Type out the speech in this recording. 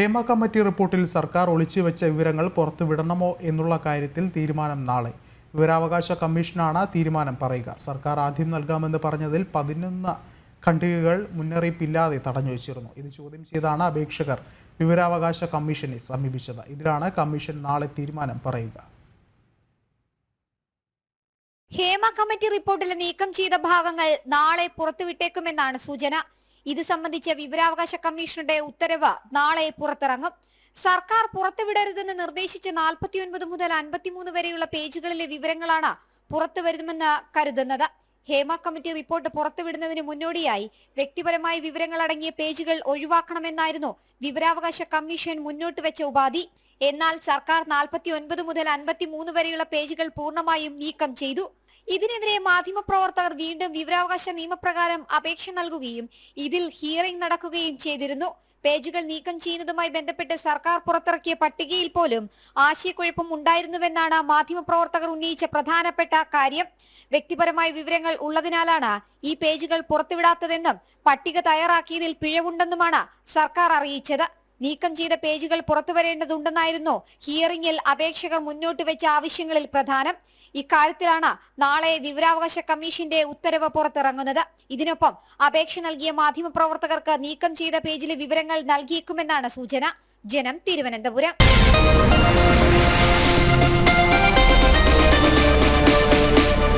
Hema committee റിപ്പോർട്ടിൽ സർക്കാർ ഒളിച്ചുവെച്ച വിവരങ്ങൾ പുറത്തുവിടണമോ എന്നുള്ള കാര്യത്തിൽ തീരുമാനം നാളെ. വിവരാവകാശ കമ്മീഷനാണ് തീരുമാനം പറയുക. സർക്കാർ ആദ്യം നൽകാമെന്ന് പറഞ്ഞതിൽ 11 ഖണ്ഡികകൾ മുന്നറിയിപ്പില്ലാതെ തടഞ്ഞുവച്ചിരുന്നു. ഇത് ചോദ്യം ചെയ്താണ് അപേക്ഷകർ വിവരാവകാശ കമ്മീഷനെ സമീപിച്ചത്. ഇതിലാണ് കമ്മീഷൻ നാളെ തീരുമാനം പറയുക. ഹേമ കമ്മിറ്റി റിപ്പോർട്ടിൽ നീക്കം ചെയ്ത ഭാഗങ്ങൾ നാളെ പുറത്തുവിട്ടേക്കുമെന്നാണ് സൂചന. ഇത് സംബന്ധിച്ച വിവരാവകാശ കമ്മീഷനുടെ ഉത്തരവ് നാളെ പുറത്തിറങ്ങും. സർക്കാർ പുറത്തുവിടരുതെന്ന് നിർദ്ദേശിച്ച 49 മുതൽ 53 വരെയുള്ള പേജുകളിലെ വിവരങ്ങളാണ് പുറത്തുവരുമെന്ന് കരുതുന്നത്. ഹേമ കമ്മിറ്റി റിപ്പോർട്ട് പുറത്തുവിടുന്നതിന് മുന്നോടിയായി വ്യക്തിപരമായ വിവരങ്ങൾ അടങ്ങിയ പേജുകൾ ഒഴിവാക്കണമെന്നായിരുന്നു വിവരാവകാശ കമ്മീഷൻ മുന്നോട്ട് വെച്ച ഉപാധി. എന്നാൽ സർക്കാർ 49 മുതൽ 53 വരെയുള്ള പേജുകൾ പൂർണ്ണമായും നീക്കം ചെയ്തു. ഇതിനെതിരെ മാധ്യമപ്രവർത്തകർ വീണ്ടും വിവരാവകാശ നിയമപ്രകാരം അപേക്ഷ നൽകുകയും ഇതിൽ ഹിയറിംഗ് നടക്കുകയും ചെയ്തിരുന്നു. പേജുകൾ നീക്കം ചെയ്യുന്നതുമായി ബന്ധപ്പെട്ട് സർക്കാർ പുറത്തിറക്കിയ പട്ടികയിൽ പോലും ആശയക്കുഴപ്പം ഉണ്ടായിരുന്നുവെന്നാണ് മാധ്യമപ്രവർത്തകർ ഉന്നയിച്ച പ്രധാനപ്പെട്ട കാര്യം. വ്യക്തിപരമായ വിവരങ്ങൾ ഉള്ളതിനാലാണ് ഈ പേജുകൾ പുറത്തുവിടാത്തതെന്നും പട്ടിക തയ്യാറാക്കിയതിൽ പിഴവുണ്ടെന്നുമാണ് സർക്കാർ അറിയിച്ചത്. നീക്കം ചെയ്ത പേജുകൾ പുറത്തുവരേണ്ടതുണ്ടെന്നായിരുന്നു ഹിയറിംഗിൽ അപേക്ഷകർ മുന്നോട്ട് വെച്ച ആവശ്യങ്ങളിൽ പ്രധാനം. ഇക്കാര്യത്തിലാണ് നാളെ വിവരാവകാശ കമ്മീഷന്റെ ഉത്തരവ് പുറത്തിറങ്ങുന്നത്. ഇതിനൊപ്പം അപേക്ഷ നൽകിയ മാധ്യമപ്രവർത്തകർക്ക് നീക്കം ചെയ്ത പേജിലെ വിവരങ്ങൾ നൽകിയേക്കുമെന്നാണ് സൂചന. ജനം, തിരുവനന്തപുരം.